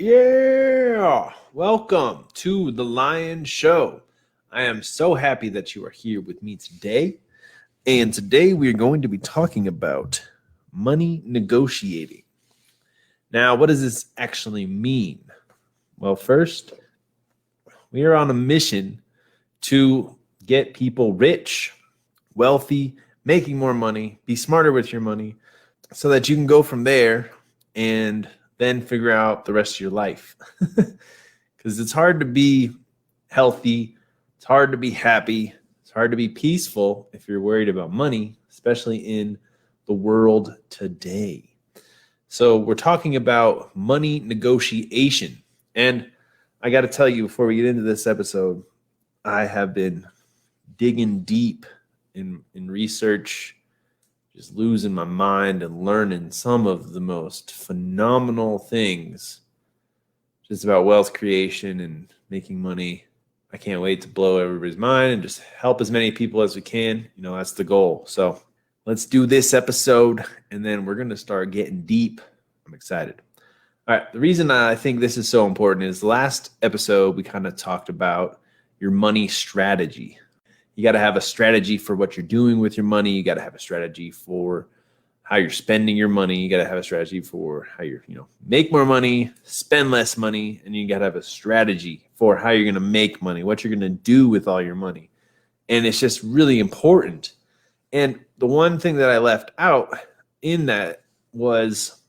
Yeah, welcome to the Lion Show. I am so happy that you are here with me today. And today we are going to be talking about money negotiating. Now, what does this actually mean? Well, first, we are on a mission to get people rich, wealthy, making more money, be smarter with your money, so that you can go from there and then figure out the rest of your life. Because it's hard to be healthy, it's hard to be happy, it's hard to be peaceful if you're worried about money, especially in the world today. So we're talking about money negotiation. And I got to tell you, before we get into this episode, I have been digging deep in research, just losing my mind and learning some of the most phenomenal things just about wealth creation and making money. I can't wait to blow everybody's mind and just help as many people as we can. You know, that's the goal. So let's do this episode, and then we're going to start getting deep. I'm excited. All right. The reason I think this is so important is the last episode we kind of talked about your money strategy. You got to have a strategy for what you're doing with your money. You got to have a strategy for how you're spending your money. You got to have a strategy for how you're, make more money, spend less money, and you got to have a strategy for how you're going to make money, what you're going to do with all your money. And it's just really important. And the one thing that I left out in that was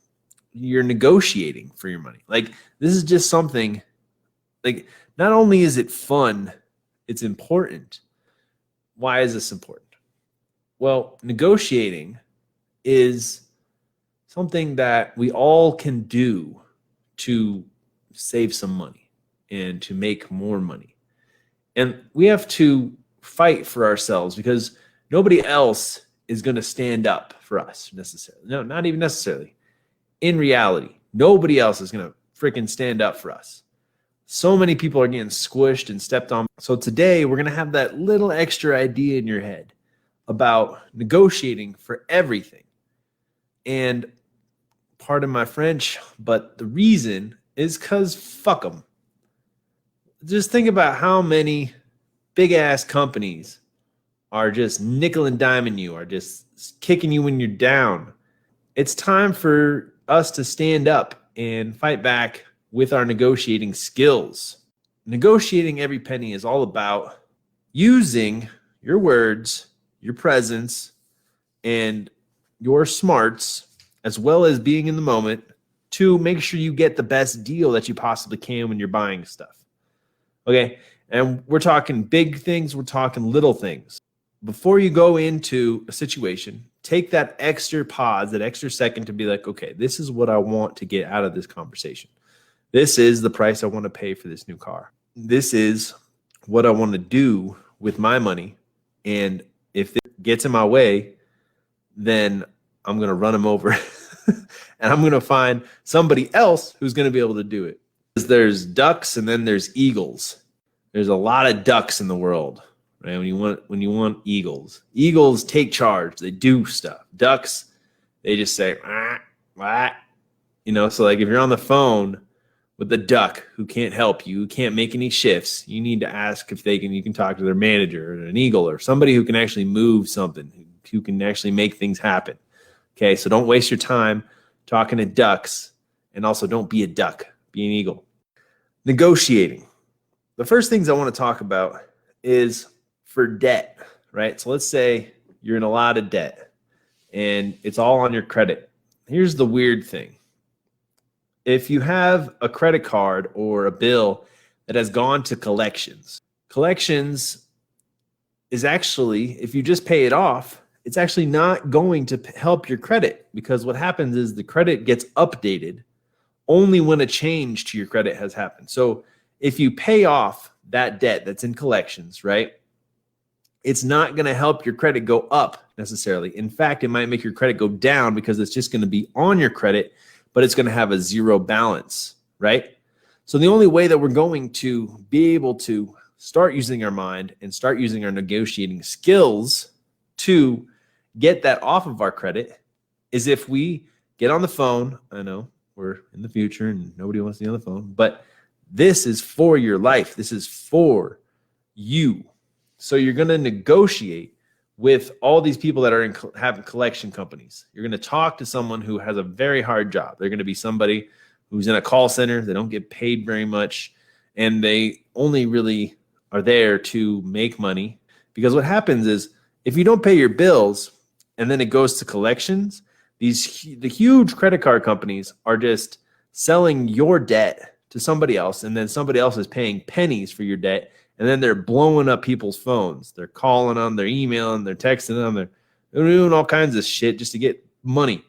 you're negotiating for your money. Like, this is just something, like, not only is it fun, it's important. Why is this important? Well, negotiating is something that we all can do to save some money and to make more money. And we have to fight for ourselves because nobody else is going to stand up for us necessarily. No, not even necessarily. In reality, nobody else is going to freaking stand up for us. So many people are getting squished and stepped on. So today we're going to have that little extra idea in your head about negotiating for everything. And pardon my French, but the reason is because fuck them. Just think about how many big ass companies are just nickel and diming you, are just kicking you when you're down. It's time for us to stand up and fight back with our negotiating skills. Negotiating every penny is all about using your words, your presence, and your smarts, as well as being in the moment, to make sure you get the best deal that you possibly can when you're buying stuff. Okay? And we're talking big things, we're talking little things. Before you go into a situation, take that extra pause, that extra second to be like, okay, this is what I want to get out of this conversation. This is the price I want to pay for this new car. This is what I want to do with my money. And if it gets in my way, then I'm going to run them over and I'm going to find somebody else who's going to be able to do it. There's ducks and then there's eagles. There's a lot of ducks in the world, right? When you want eagles, eagles take charge. They do stuff. Ducks, they just say, wah. So like if you're on the phone with the duck who can't help you, who can't make any shifts, you need to ask if you can talk to their manager or an eagle or somebody who can actually move something, who can actually make things happen. Okay, so don't waste your time talking to ducks, and also don't be a duck, be an eagle. Negotiating. The first things I want to talk about is for debt, right? So let's say you're in a lot of debt and it's all on your credit. Here's the weird thing. If you have a credit card or a bill that has gone to collections is actually, if you just pay it off, it's actually not going to help your credit, because what happens is the credit gets updated only when a change to your credit has happened. So if you pay off that debt that's in collections, right, it's not going to help your credit go up necessarily. In fact, it might make your credit go down because it's just going to be on your credit, but it's going to have a zero balance, right? So the only way that we're going to be able to start using our mind and start using our negotiating skills to get that off of our credit is if we get on the phone. I know, we're in the future and nobody wants to be on the phone, but this is for your life. This is for you. So you're going to negotiate with all these people that are having collection companies. You're going to talk to someone who has a very hard job. They're going to be somebody who's in a call center. They don't get paid very much, and they only really are there to make money. Because what happens is if you don't pay your bills and then it goes to collections, the huge credit card companies are just selling your debt to somebody else, and then somebody else is paying pennies for your debt, and then they're blowing up people's phones. They're calling them, they're emailing, they're texting them, they're doing all kinds of shit just to get money.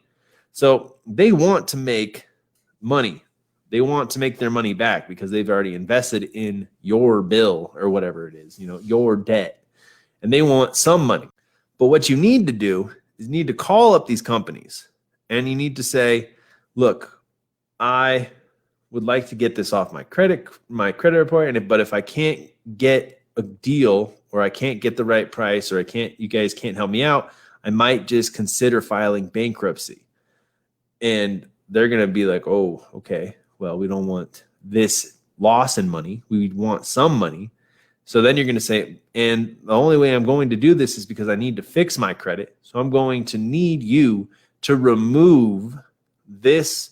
So they want to make money. They want to make their money back because they've already invested in your bill or whatever it is, your debt, and they want some money. But what you need to do is you need to call up these companies and you need to say, look, I would like to get this off my credit report, but if I can't get a deal or I can't get the right price or you guys can't help me out, I might just consider filing bankruptcy. And they're going to be like, oh, okay, well, we don't want this loss in money. We want some money. So then you're going to say, and the only way I'm going to do this is because I need to fix my credit. So I'm going to need you to remove this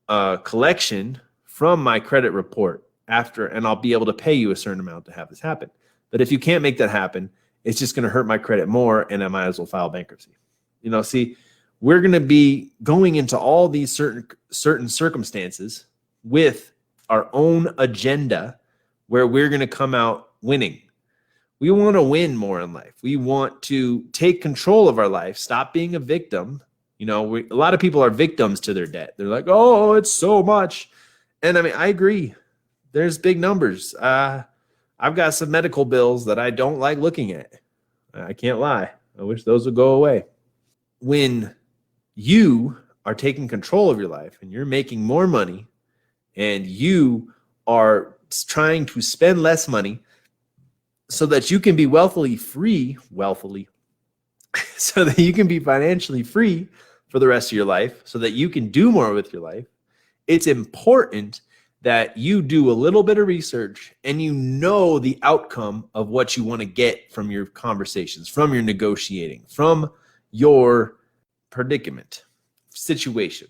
collection from my credit report and I'll be able to pay you a certain amount to have this happen. But if you can't make that happen, it's just going to hurt my credit more, and I might as well file bankruptcy. See, we're going to be going into all these certain circumstances with our own agenda where we're going to come out winning. We want to win more in life. We want to take control of our life, stop being a victim. A lot of people are victims to their debt. They're like, oh, it's so much. And I mean, I agree. There's big numbers. I've got some medical bills that I don't like looking at. I can't lie. I wish those would go away. When you are taking control of your life and you're making more money and you are trying to spend less money so that you can be wealthily free, so that you can be financially free for the rest of your life, so that you can do more with your life, it's important that you do a little bit of research and the outcome of what you want to get from your conversations, from your negotiating, from your predicament situation.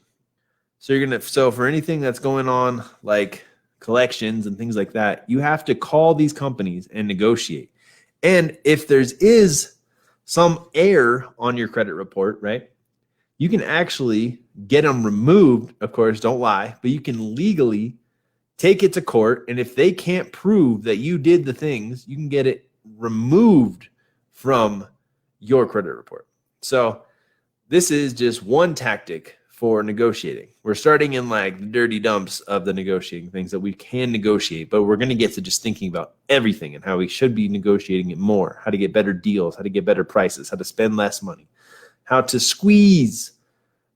So for anything that's going on, like collections and things like that, you have to call these companies and negotiate. And if is some error on your credit report, right, you can actually get them removed. Of course, don't lie, but you can legally take it to court. And if they can't prove that you did the things, you can get it removed from your credit report. So this is just one tactic for negotiating. We're starting in like the dirty dumps of the negotiating things that we can negotiate, but we're going to get to just thinking about everything and how we should be negotiating it more, how to get better deals, how to get better prices, how to spend less money, how to squeeze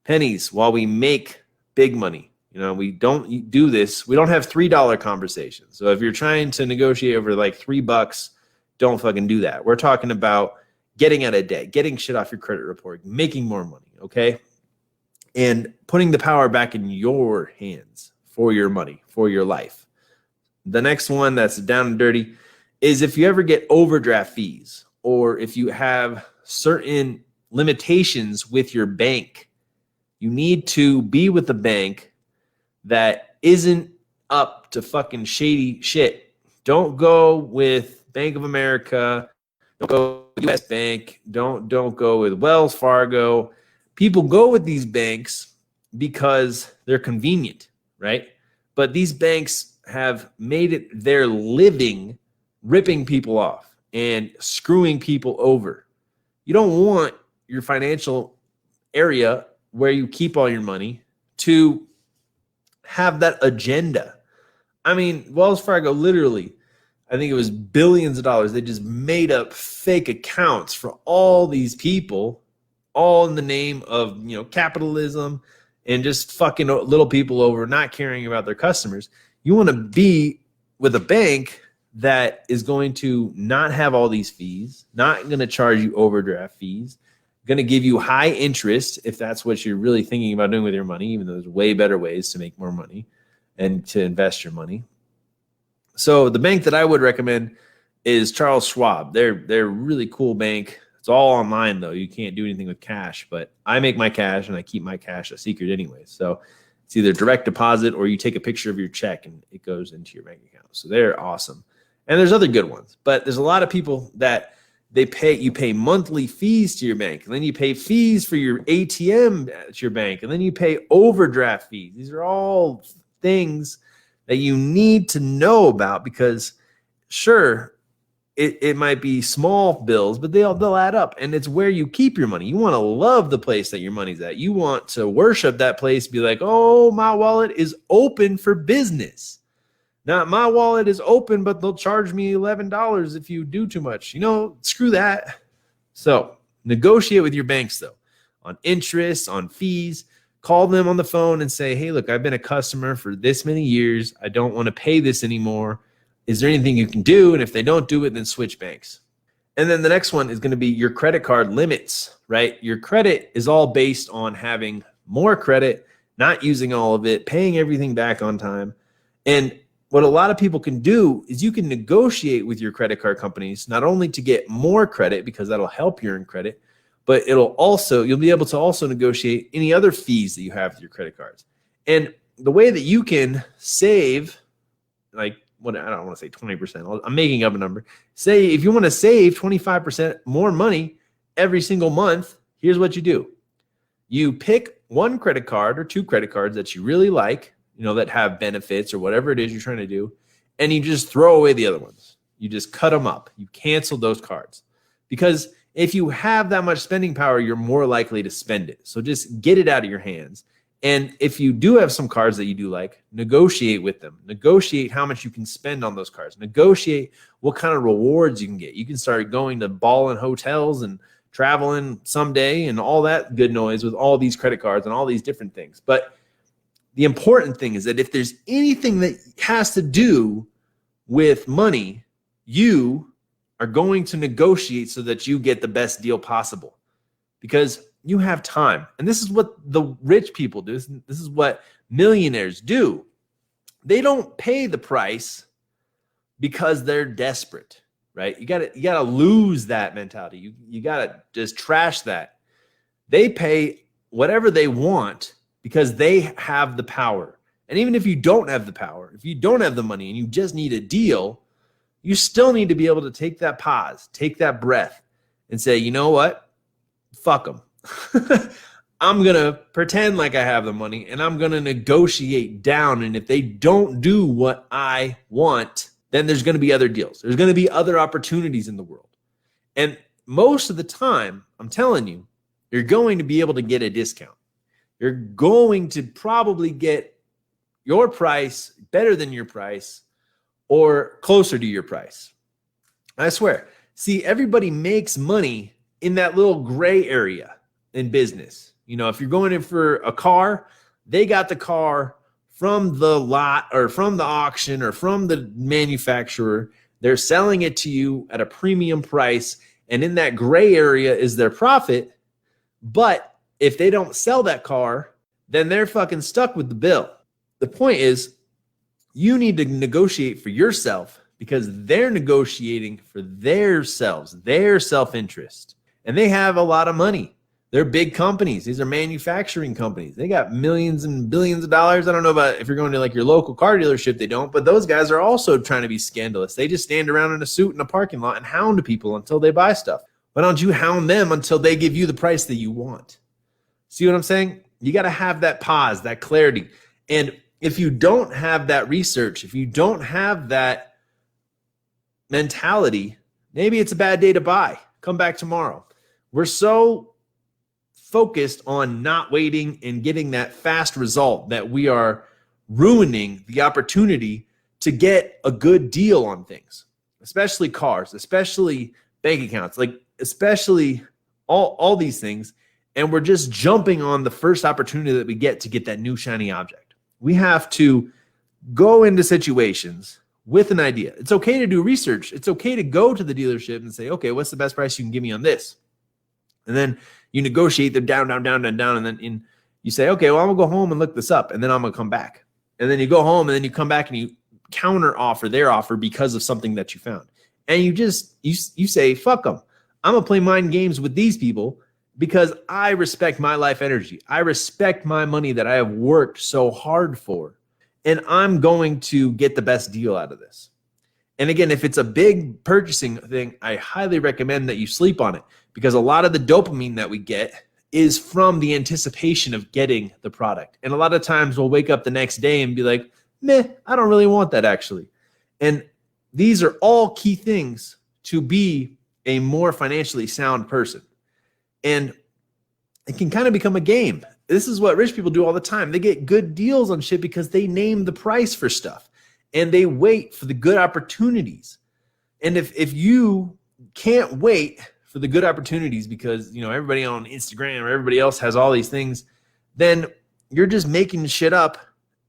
pennies while we make big money. We don't do this. We don't have $3 conversations. So if you're trying to negotiate over like $3, don't fucking do that. We're talking about getting out of debt, getting shit off your credit report, making more money, okay? And putting the power back in your hands for your money, for your life. The next one that's down and dirty is if you ever get overdraft fees or if you have certain limitations with your bank, you need to be with the bank that isn't up to fucking shady shit. Don't go with Bank of America. Don't go with US Bank. Don't go with Wells Fargo. People go with these banks because they're convenient, right? But these banks have made it their living ripping people off and screwing people over. You don't want your financial area where you keep all your money to have that agenda. I mean, Wells Fargo literally, I think it was billions of dollars. They just made up fake accounts for all these people, all in the name of, capitalism and just fucking little people over, not caring about their customers. You want to be with a bank that is going to not have all these fees, not going to charge you overdraft fees, going to give you high interest if that's what you're really thinking about doing with your money, even though there's way better ways to make more money and to invest your money. So the bank that I would recommend is Charles Schwab. They're a really cool bank. It's all online though. You can't do anything with cash, but I make my cash and I keep my cash a secret anyway. So it's either direct deposit or you take a picture of your check and it goes into your bank account. So they're awesome. And there's other good ones, but there's a lot of people that you pay monthly fees to your bank, and then you pay fees for your ATM at your bank, and then you pay overdraft fees. These are all things that you need to know about because sure, it might be small bills, but they'll add up, and it's where you keep your money. You want to love the place that your money's at. You want to worship that place, be like, oh, my wallet is open for business. Not my wallet is open, but they'll charge me $11 if you do too much. Screw that. So negotiate with your banks, though, on interest, on fees. Call them on the phone and say, hey, look, I've been a customer for this many years. I don't want to pay this anymore. Is there anything you can do? And if they don't do it, then switch banks. And then the next one is going to be your credit card limits, right? Your credit is all based on having more credit, not using all of it, paying everything back on time. And what a lot of people can do is you can negotiate with your credit card companies, not only to get more credit because that'll help you earn credit, but you'll be able to also negotiate any other fees that you have with your credit cards. And the way that you can save, I don't want to say 20%. I'm making up a number. Say if you want to save 25% more money every single month, here's what you do. You pick one credit card or two credit cards that you really like, that have benefits or whatever it is you're trying to do, and you just throw away the other ones. You just cut them up. You cancel those cards. Because if you have that much spending power, you're more likely to spend it. So just get it out of your hands. And if you do have some cards that you do like, negotiate with them. Negotiate how much you can spend on those cards. Negotiate what kind of rewards you can get. You can start going to ball and hotels and traveling someday and all that good noise with all these credit cards and all these different things. But the important thing is that if there's anything that has to do with money, you are going to negotiate so that you get the best deal possible because you have time. And this is what the rich people do. This is what millionaires do. They don't pay the price because they're desperate, right? You gotta lose that mentality. You gotta just trash that. They pay whatever they want because they have the power. And even if you don't have the power, if you don't have the money and you just need a deal, you still need to be able to take that pause, take that breath and say, you know what? Fuck them. I'm going to pretend like I have the money and I'm going to negotiate down. And if they don't do what I want, then there's going to be other deals. There's going to be other opportunities in the world. And most of the time, I'm telling you, you're going to be able to get a discount. You're going to probably get your price better than your price or closer to your price. I swear. See, everybody makes money in that little gray area in business. If you're going in for a car, they got the car from the lot or from the auction or from the manufacturer. They're selling it to you at a premium price. And in that gray area is their profit. But if they don't sell that car, then they're fucking stuck with the bill. The point is, you need to negotiate for yourself because they're negotiating for themselves, their self-interest. And they have a lot of money. They're big companies. These are manufacturing companies. They got millions and billions of dollars. I don't know about if you're going to like your local car dealership, they don't, but those guys are also trying to be scandalous. They just stand around in a suit in a parking lot and hound people until they buy stuff. Why don't you hound them until they give you the price that you want? See what I'm saying? You got to have that pause, that clarity. And if you don't have that research, if you don't have that mentality, maybe it's a bad day to buy. Come back tomorrow. We're so focused on not waiting and getting that fast result that we are ruining the opportunity to get a good deal on things, especially cars, especially bank accounts, especially all these things. And we're just jumping on the first opportunity that we get to get that new shiny object. We have to go into situations with an idea. It's okay to do research. It's okay to go to the dealership and say, okay, what's the best price you can give me on this? And then you negotiate them down, down, down, down, down. And then you say, okay, well, I'm gonna go home and look this up. And then I'm gonna come back. And then you go home and then you come back and you counter offer their offer because of something that you found. And you say, fuck them. I'm gonna play mind games with these people because I respect my life energy. I respect my money that I have worked so hard for. And I'm going to get the best deal out of this. And again, if it's a big purchasing thing, I highly recommend that you sleep on it because a lot of the dopamine that we get is from the anticipation of getting the product. And a lot of times we'll wake up the next day and be like, meh, I don't really want that actually. And these are all key things to be a more financially sound person. And it can kind of become a game. This is what rich people do all the time. They get good deals on shit because they name the price for stuff and they wait for the good opportunities. And if you can't wait for the good opportunities because, you know, everybody on Instagram or everybody else has all these things, then you're just making shit up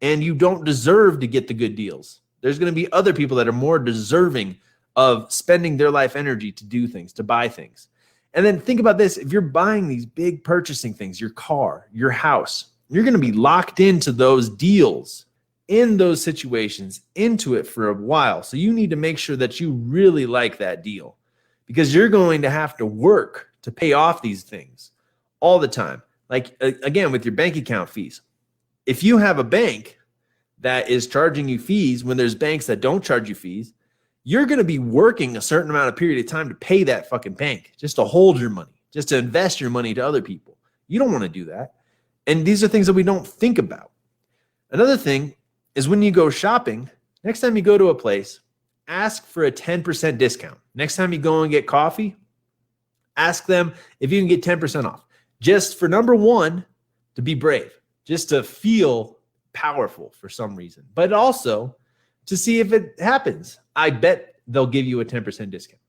and you don't deserve to get the good deals. There's going to be other people that are more deserving of spending their life energy to do things, to buy things. And then think about this. If you're buying these big purchasing things, your car, your house, you're going to be locked into those deals, in those situations, into it for a while. So you need to make sure that you really like that deal because you're going to have to work to pay off these things all the time. Like, again, with your bank account fees. If you have a bank that is charging you fees when there's banks that don't charge you fees, you're going to be working a certain amount of period of time to pay that fucking bank, just to hold your money, just to invest your money to other people. You don't want to do that. And these are things that we don't think about. Another thing is when you go shopping, next time you go to a place, ask for a 10% discount. Next time you go and get coffee, ask them if you can get 10% off. Just for number one, to be brave, just to feel powerful for some reason, but also to see if it happens. I bet they'll give you a 10% discount.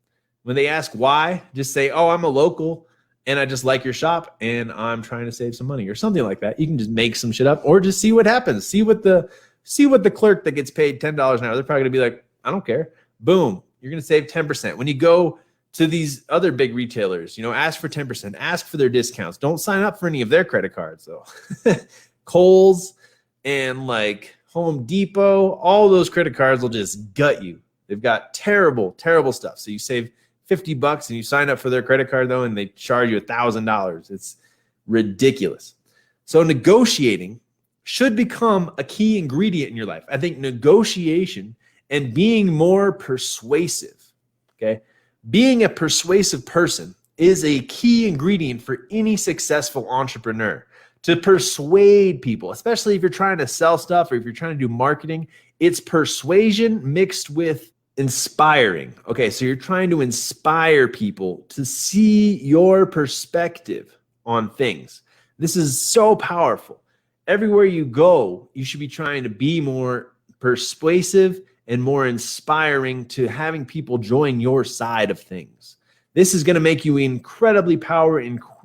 When they ask why, just say, oh, I'm a local and I just like your shop and I'm trying to save some money or something like that. You can just make some shit up or just see what happens. See what the clerk that gets paid $10 an hour, they're probably gonna be like, I don't care. Boom, you're gonna save 10%. When you go to these other big retailers, you know, ask for 10%, ask for their discounts. Don't sign up for any of their credit cards though. Kohl's and like Home Depot, all those credit cards will just gut you. They've got terrible, terrible stuff. So you save $50 and you sign up for their credit card though, and they charge you $1,000. It's ridiculous. So negotiating should become a key ingredient in your life. I think negotiation and being more persuasive, okay? Being a persuasive person is a key ingredient for any successful entrepreneur. To persuade people, especially if you're trying to sell stuff or if you're trying to do marketing, it's persuasion mixed with inspiring. Okay, so you're trying to inspire people to see your perspective on things. This is so powerful. Everywhere you go, you should be trying to be more persuasive and more inspiring to having people join your side of things. This is going to make you incredibly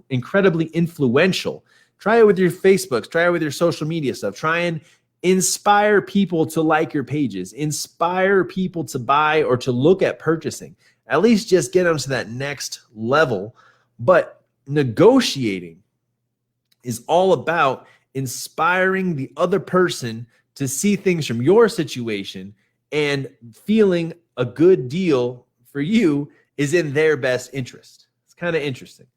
incredibly influential. Try it with your Facebooks. Try it with your social media stuff. Try and inspire people to like your pages. Inspire people to buy or to look at purchasing. At least just get them to that next level. But negotiating is all about inspiring the other person to see things from your situation and feeling a good deal for you is in their best interest. It's kind of interesting.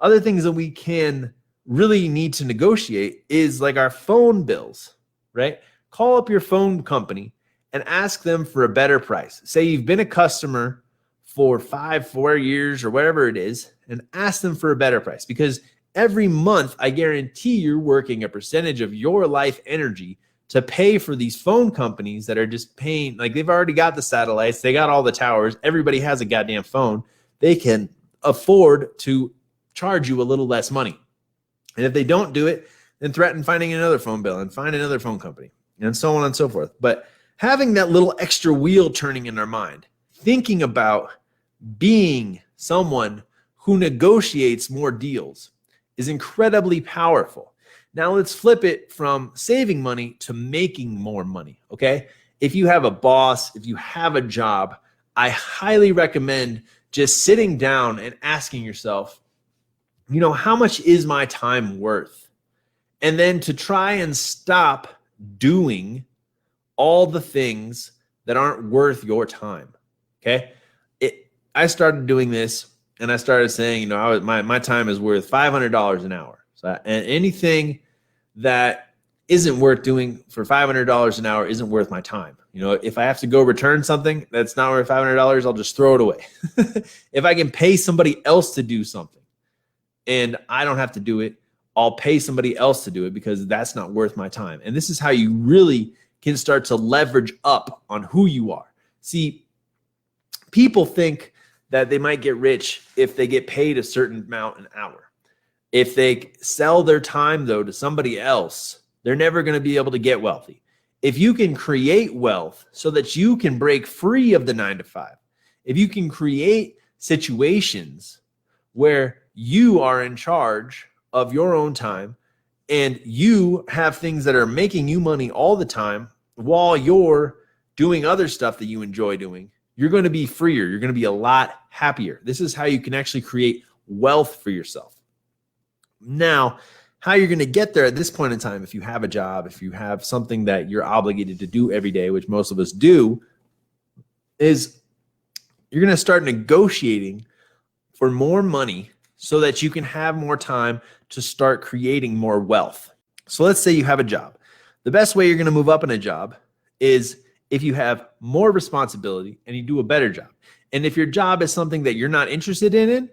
Other things that we can really need to negotiate is like our phone bills, right? Call up your phone company and ask them for a better price. Say you've been a customer for 4 years or whatever it is, and ask them for a better price because every month I guarantee you're working a percentage of your life energy to pay for these phone companies that are just paying, like they've already got the satellites, they got all the towers, everybody has a goddamn phone. They can afford to charge you a little less money. And if they don't do it, then threaten finding another phone bill and find another phone company and so on and so forth. But having that little extra wheel turning in our mind, thinking about being someone who negotiates more deals is incredibly powerful. Now let's flip it from saving money to making more money, okay? If you have a boss, if you have a job, I highly recommend just sitting down and asking yourself, how much is my time worth? And then to try and stop doing all the things that aren't worth your time. Okay. I started doing this and I started saying, my time is worth $500 an hour. So, and anything that isn't worth doing for $500 an hour isn't worth my time. If I have to go return something that's not worth $500, I'll just throw it away. If I can pay somebody else to do something and I don't have to do it, I'll pay somebody else to do it because that's not worth my time. And this is how you really can start to leverage up on who you are. See, people think that they might get rich if they get paid a certain amount an hour. If they sell their time, though, to somebody else, they're never going to be able to get wealthy. If you can create wealth so that you can break free of the 9-to-5, if you can create situations where you are in charge of your own time and you have things that are making you money all the time while you're doing other stuff that you enjoy doing, you're going to be freer. You're going to be a lot happier. This is how you can actually create wealth for yourself. Now, how you're going to get there at this point in time, if you have a job, if you have something that you're obligated to do every day, which most of us do, is you're going to start negotiating for more money so that you can have more time to start creating more wealth. So let's say you have a job. The best way you're going to move up in a job is if you have more responsibility and you do a better job. And if your job is something that you're not interested in,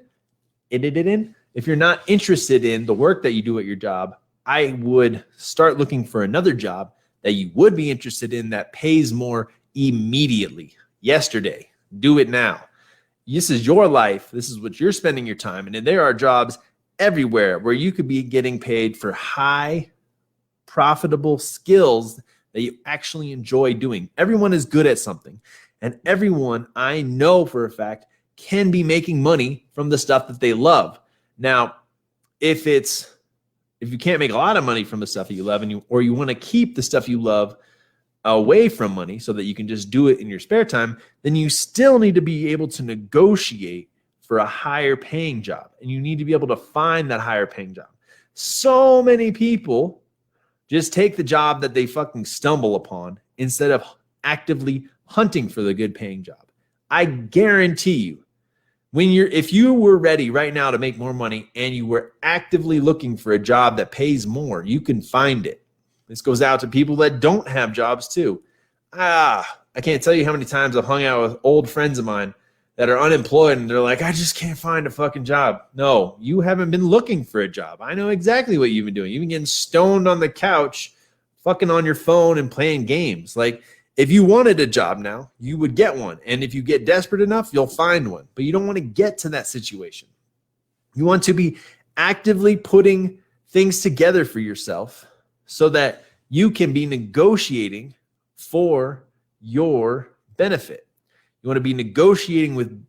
if you're not interested in the work that you do at your job, I would start looking for another job that you would be interested in that pays more immediately, yesterday. Do it now. This is your life. This is what you're spending your time. And there are jobs everywhere where you could be getting paid for high profitable skills that you actually enjoy doing. Everyone is good at something. And everyone, I know for a fact, can be making money from the stuff that they love. Now, if you can't make a lot of money from the stuff that you love or you want to keep the stuff you love away from money so that you can just do it in your spare time, then you still need to be able to negotiate for a higher paying job. And you need to be able to find that higher paying job. So many people just take the job that they fucking stumble upon instead of actively hunting for the good paying job. I guarantee you, if you were ready right now to make more money and you were actively looking for a job that pays more, you can find it. This goes out to people that don't have jobs too. I can't tell you how many times I've hung out with old friends of mine that are unemployed and they're like, I just can't find a fucking job. No, you haven't been looking for a job. I know exactly what you've been doing. You've been getting stoned on the couch, fucking on your phone and playing games. Like, if you wanted a job now, you would get one. And if you get desperate enough, you'll find one. But you don't want to get to that situation. You want to be actively putting things together for yourself so that you can be negotiating for your benefit. You want to be negotiating with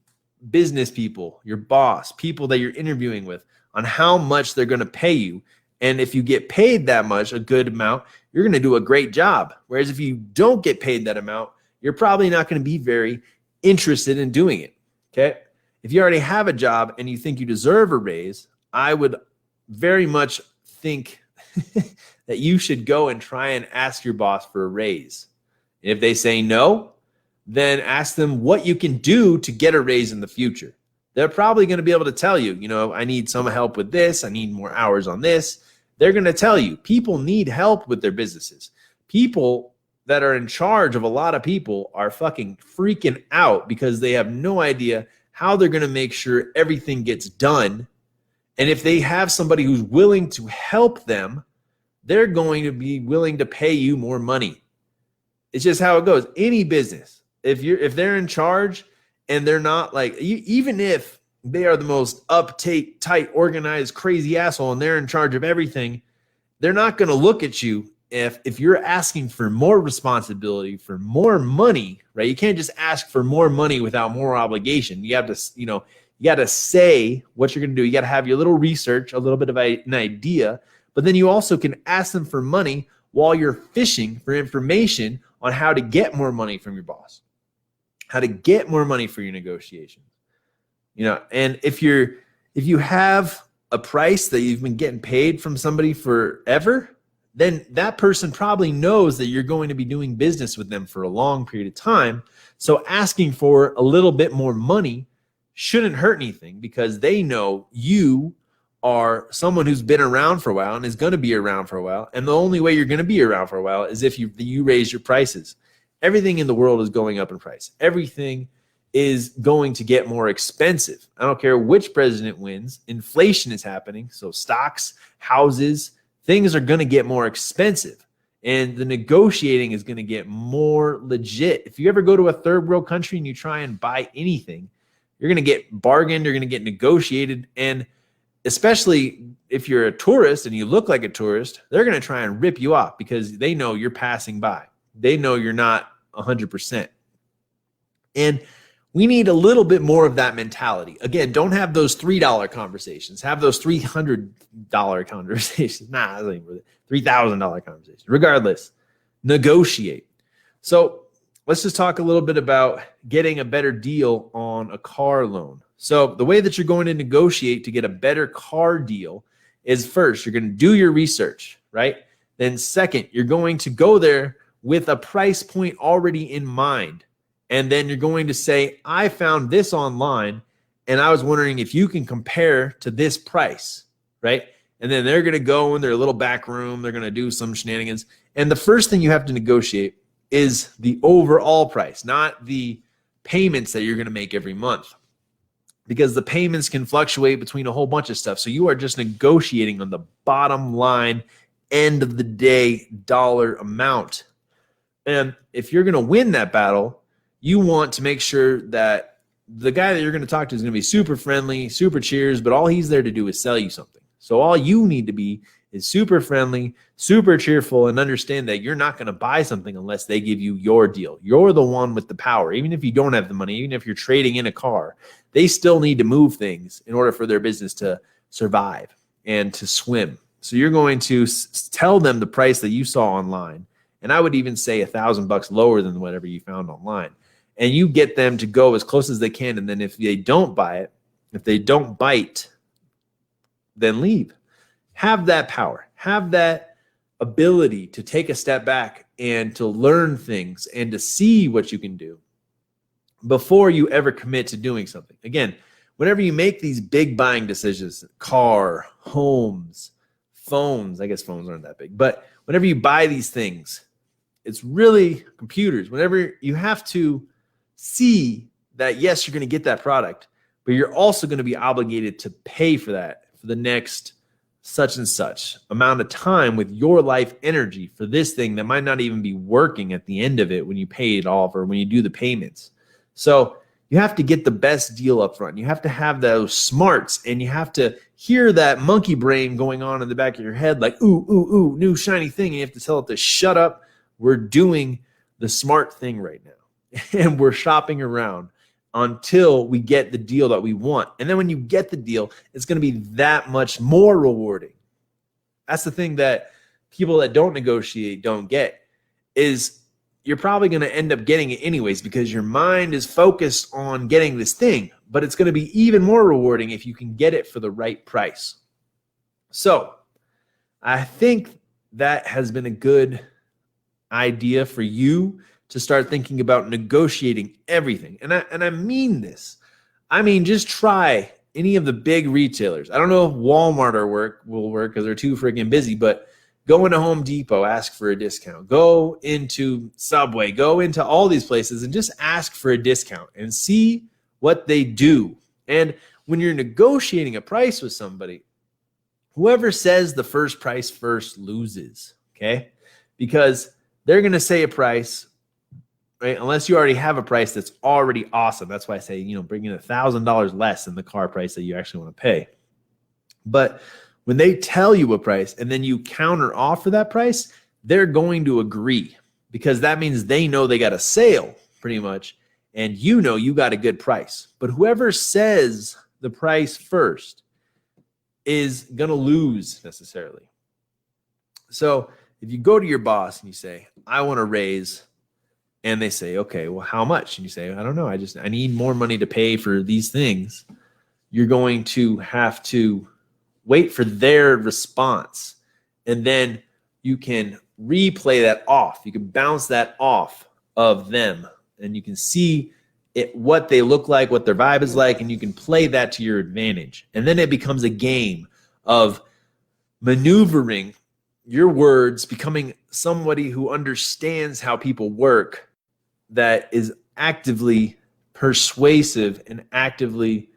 business people, your boss, people that you're interviewing with on how much they're going to pay you. And if you get paid that much, a good amount, you're going to do a great job. Whereas if you don't get paid that amount, you're probably not going to be very interested in doing it. Okay. If you already have a job and you think you deserve a raise, I would very much think that you should go and try and ask your boss for a raise. And if they say no, then ask them what you can do to get a raise in the future. They're probably going to be able to tell you, I need some help with this. I need more hours on this. They're going to tell you people need help with their businesses. People that are in charge of a lot of people are fucking freaking out because they have no idea how they're going to make sure everything gets done. And if they have somebody who's willing to help them, they're going to be willing to pay you more money. It's just how it goes. Any business, if they're in charge and they're not like, even if they are the most uptight, tight, organized, crazy asshole and they're in charge of everything, they're not going to look at you if you're asking for more responsibility, for more money, right? You can't just ask for more money without more obligation. You have to, you got to say what you're going to do. You got to have your little research, a little bit of an idea, but then you also can ask them for money while you're fishing for information on how to get more money from your boss, how to get more money for your negotiations. And if you have a price that you've been getting paid from somebody forever, then that person probably knows that you're going to be doing business with them for a long period of time. So asking for a little bit more money shouldn't hurt anything, because they know you are someone who's been around for a while and is going to be around for a while. And the only way you're going to be around for a while is if you raise your prices. Everything in the world is going up in price. Everything is going to get more expensive. I don't care which president wins. Inflation is happening. So stocks, houses, things are going to get more expensive. And the negotiating is going to get more legit. If you ever go to a third world country and you try and buy anything, you're going to get bargained, you're going to get negotiated. And especially if you're a tourist and you look like a tourist, they're going to try and rip you off because they know you're passing by. They know you're not 100%. And we need a little bit more of that mentality. Again, don't have those $3 conversations. Have those $300 conversations. Nah, that's ain't worth it. $3,000 conversations. Regardless, negotiate. So let's just talk a little bit about getting a better deal on a car loan. So the way that you're going to negotiate to get a better car deal is, first, you're going to do your research, right? Then second, you're going to go there with a price point already in mind. And then you're going to say, I found this online and I was wondering if you can compare to this price, right? And then they're going to go in their little back room. They're going to do some shenanigans. And the first thing you have to negotiate is the overall price, not the payments that you're going to make every month, because the payments can fluctuate between a whole bunch of stuff. So you are just negotiating on the bottom line, end of the day dollar amount. And if you're going to win that battle, you want to make sure that the guy that you're going to talk to is going to be super friendly, super cheers, but all he's there to do is sell you something. So all you need to be is super friendly, super cheerful, and understand that you're not going to buy something unless they give you your deal. You're the one with the power. Even if you don't have the money, even if you're trading in a car, they still need to move things in order for their business to survive and to swim. So you're going to tell them the price that you saw online. And I would even say $1,000 lower than whatever you found online. And you get them to go as close as they can. And then if they don't buy it, if they don't bite, then leave. Have that power. Have that ability to take a step back and to learn things and to see what you can do before you ever commit to doing something. Again, whenever you make these big buying decisions, car, homes, phones, I guess phones aren't that big, but whenever you buy these things, it's really computers. Whenever you have to see that, yes, you're going to get that product, but you're also going to be obligated to pay for that for the next such and such amount of time with your life energy for this thing that might not even be working at the end of it when you pay it off or when you do the payments. So you have to get the best deal up front. You have to have those smarts, and you have to hear that monkey brain going on in the back of your head like, ooh, ooh, ooh, new shiny thing. And you have to tell it to shut up. We're doing the smart thing right now, and we're shopping around until we get the deal that we want. And then when you get the deal, it's going to be that much more rewarding. That's the thing that people that don't negotiate don't get, is you're probably going to end up getting it anyways because your mind is focused on getting this thing, but it's going to be even more rewarding if you can get it for the right price. So I think that has been a good idea for you to start thinking about negotiating everything. And I mean this. I mean, just try any of the big retailers. I don't know if Walmart will work because they're too freaking busy, but go into Home Depot, ask for a discount. Go into Subway, go into all these places and just ask for a discount and see what they do. And when you're negotiating a price with somebody, whoever says the first price first loses, okay? Because they're going to say a price, right? Unless you already have a price that's already awesome. That's why I say, bring in $1,000 less than the car price that you actually want to pay. But when they tell you a price and then you counter offer that price, they're going to agree because that means they know they got a sale pretty much, and you got a good price. But whoever says the price first is going to lose necessarily. So if you go to your boss and you say, I want to raise, and they say, okay, well, how much? And you say, I don't know. I need more money to pay for these things. You're going to have to wait for their response, and then you can replay that off. You can bounce that off of them, and you can see what they look like, what their vibe is like, and you can play that to your advantage. And then it becomes a game of maneuvering your words, becoming somebody who understands how people work, that is actively persuasive and actively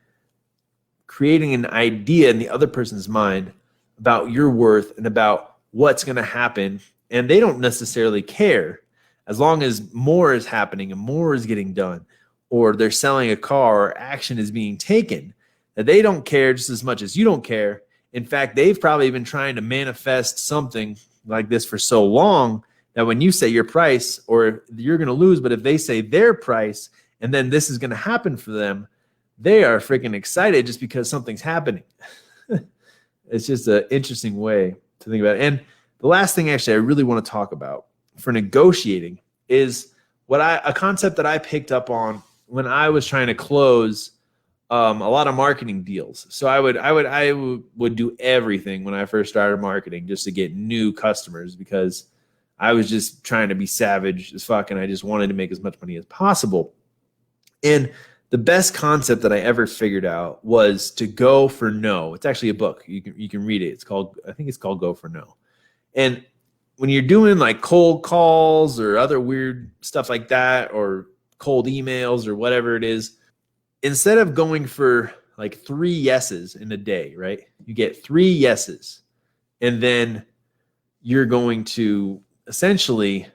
creating an idea in the other person's mind about your worth and about what's going to happen. And they don't necessarily care as long as more is happening and more is getting done, or they're selling a car or action is being taken, that they don't care just as much as you don't care. In fact, they've probably been trying to manifest something like this for so long that when you say your price, or you're going to lose, but if they say their price and then this is going to happen for them, they are freaking excited just because something's happening. It's just an interesting way to think about it. And the last thing actually I really want to talk about for negotiating is a concept that I picked up on when I was trying to close a lot of marketing deals. So I would do everything when I first started marketing just to get new customers, because I was just trying to be savage as fuck and I just wanted to make as much money as possible. And the best concept that I ever figured out was to go for no. It's actually a book. You can read it. I think it's called Go for No. And when you're doing like cold calls or other weird stuff like that, or cold emails or whatever it is, instead of going for like 3 yeses in a day, right? You get 3 yeses, and then you're going to essentially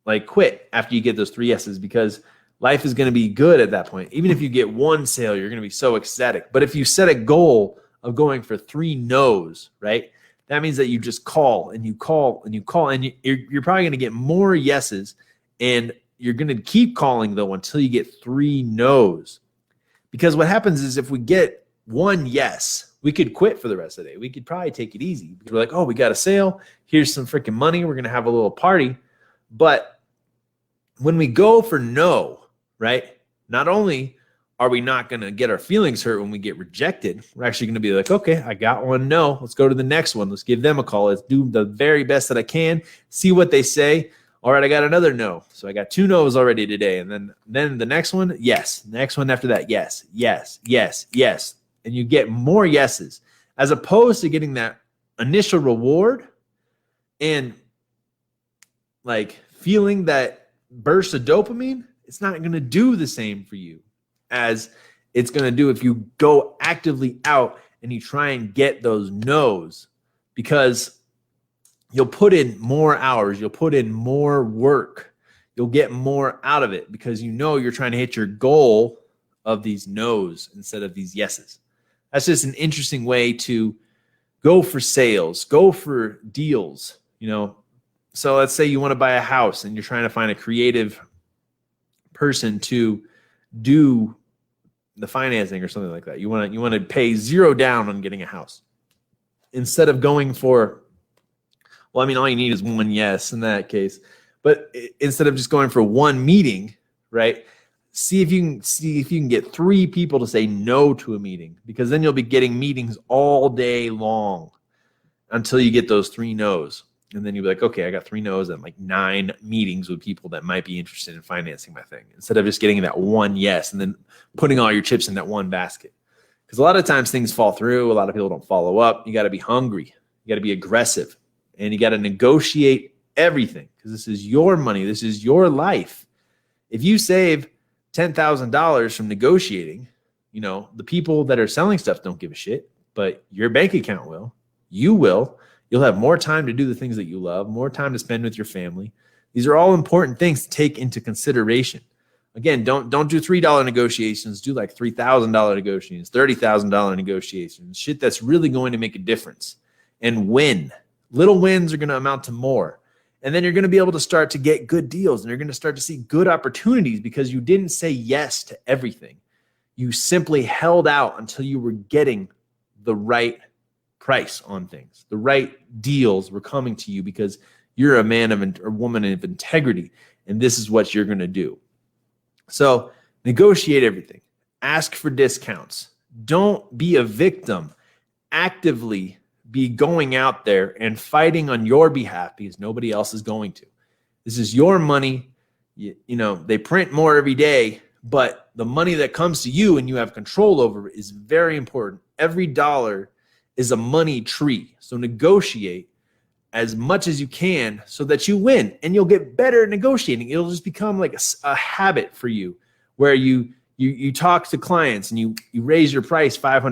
like quit after you get those 3 yeses, because life is going to be good at that point. Even if you get 1 sale, you're going to be so ecstatic. But if you set a goal of going for 3 no's, right? That means that you just call and you call and you call, and you're probably going to get more yeses, and you're going to keep calling though until you get 3 no's. Because what happens is if we get 1 yes, we could quit for the rest of the day. We could probably take it easy because we're like, oh, we got a sale. Here's some freaking money. We're going to have a little party. But when we go for no, right? Not only are we not going to get our feelings hurt when we get rejected, we're actually going to be like, okay, I got 1 no. Let's go to the next one. Let's give them a call. Let's do the very best that I can. See what they say. All right, I got another no. So I got 2 no's already today. And then the next one, yes. Next one after that, yes, yes, yes, yes. And you get more yeses, as opposed to getting that initial reward and like feeling that burst of dopamine. It's not going to do the same for you as it's going to do if you go actively out and you try and get those no's, because you'll put in more hours, you'll put in more work, you'll get more out of it because you know you're trying to hit your goal of these no's instead of these yeses. That's just an interesting way to go for sales, go for deals, you know. So let's say you want to buy a house and you're trying to find a creative person to do the financing or something like that. You want to pay 0 down on getting a house instead of going for, well, I mean, all you need is 1 yes in that case. But instead of just going for 1 meeting, right? See if you can get 3 people to say no to a meeting, because then you'll be getting meetings all day long until you get those 3 no's. And then you'll be like, okay, I got 3 no's and like 9 meetings with people that might be interested in financing my thing, instead of just getting that 1 yes and then putting all your chips in that 1 basket. Because a lot of times things fall through. A lot of people don't follow up. You got to be hungry. You got to be aggressive. And you got to negotiate everything, because this is your money. This is your life. If you save $10,000 from negotiating, you know, the people that are selling stuff don't give a shit, but your bank account will. You will. You'll have more time to do the things that you love, more time to spend with your family. These are all important things to take into consideration. Again, don't do $3 negotiations. Do like $3,000 negotiations, $30,000 negotiations, shit that's really going to make a difference and win. Little wins are going to amount to more. And then you're going to be able to start to get good deals, and you're going to start to see good opportunities because you didn't say yes to everything. You simply held out until you were getting the right price on things. The right deals were coming to you because you're a man of or woman of integrity, and this is what you're going to do. So negotiate everything. Ask for discounts. Don't be a victim. actively be going out there and fighting on your behalf because nobody else is going to. This is your money. You know, they print more every day, but the money that comes to you and you have control over is very important. Every dollar is a money tree. So negotiate as much as you can so that you win, and you'll get better at negotiating. It'll just become like a habit for you where you talk to clients and you raise your price $500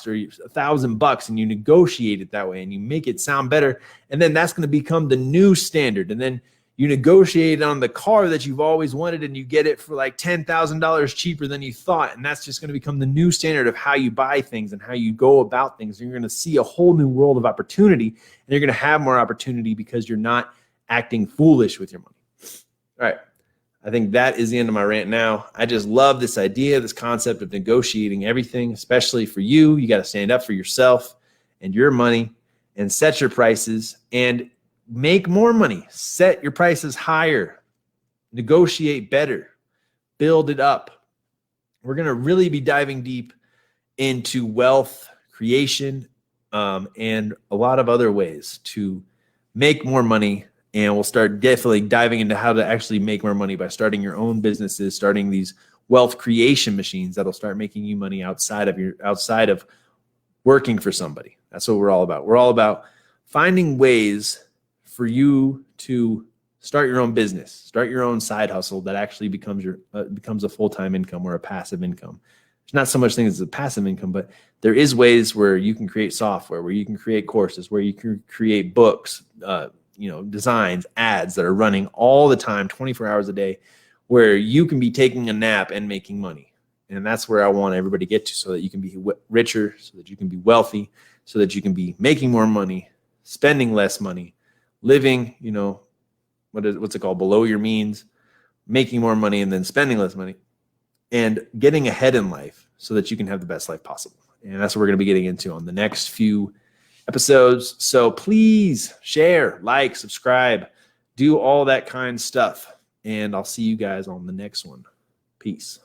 or $1,000 and you negotiate it that way and you make it sound better. And then that's going to become the new standard. And then you negotiate on the car that you've always wanted and you get it for like $10,000 cheaper than you thought. And that's just going to become the new standard of how you buy things and how you go about things. And you're going to see a whole new world of opportunity, and you're going to have more opportunity because you're not acting foolish with your money. All right. I think that is the end of my rant now. I just love this idea, this concept of negotiating everything, especially for you. You got to stand up for yourself and your money and set your prices and make more money. Set your prices higher. Negotiate better. Build it up. We're going to really be diving deep into wealth creation and a lot of other ways to make more money. And we'll start definitely diving into how to actually make more money by starting your own businesses, starting these wealth creation machines that'll start making you money outside of working for somebody. That's what we're all about. We're all about finding ways for you to start your own business, start your own side hustle that actually becomes a full-time income or a passive income. There's not so much thing as a passive income, but there is ways where you can create software, where you can create courses, where you can create books, designs, ads that are running all the time, 24 hours a day, where you can be taking a nap and making money. And that's where I want everybody to get to, so that you can be richer, so that you can be wealthy, so that you can be making more money, spending less money, living, what's it called, below your means, making more money and then spending less money, and getting ahead in life so that you can have the best life possible. And that's what we're going to be getting into on the next few episodes. So please share, like, subscribe, do all that kind of stuff. And I'll see you guys on the next one. Peace.